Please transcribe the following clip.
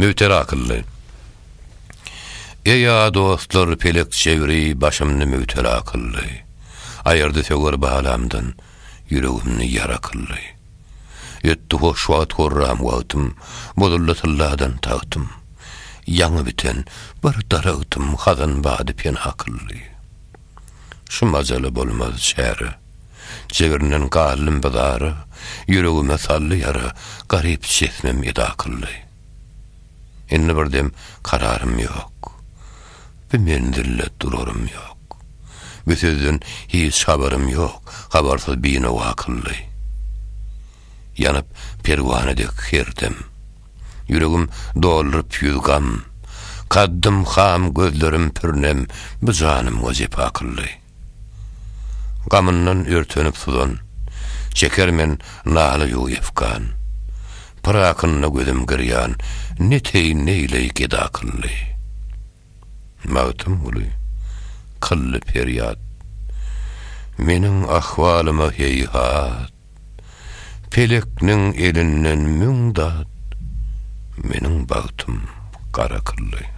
Möter akılly. Eýa dostlar pelek çevri başymny möter akılly. Aýyrdy söger balamdan yüregimni yarakılly. Ýetdi hoş wagt gorram wagtym, bodullatylladan tagtym. Ýangy biten bir daragtym hazan bady pen akılly. Şu majaly bolmaz şäri. Jebirinden galym bazary, yüregime sally ýara, garyp şesmem ýa akılly. Indi birdem kararym ýok. Bir mendille durarım ýok. Bu sözden hiç haberim ýok, habarsyz bine wakylly. Yanıp perwanedek herdim. Yüregim doluryp ýüzgam. Kaddym ham, gözlerim pürnem, bu janym gojep akylly. Gamyndan örtenip sudan, çekermen naly ýufkan. Pırakynna gözüm girýän, neteýin neýleýik edi akylly. Mawtym uly, kylly peryat. Meniň ahwalyma heyhat. Pelekniň elinden müňdat. Meniň bagtym gara kylly.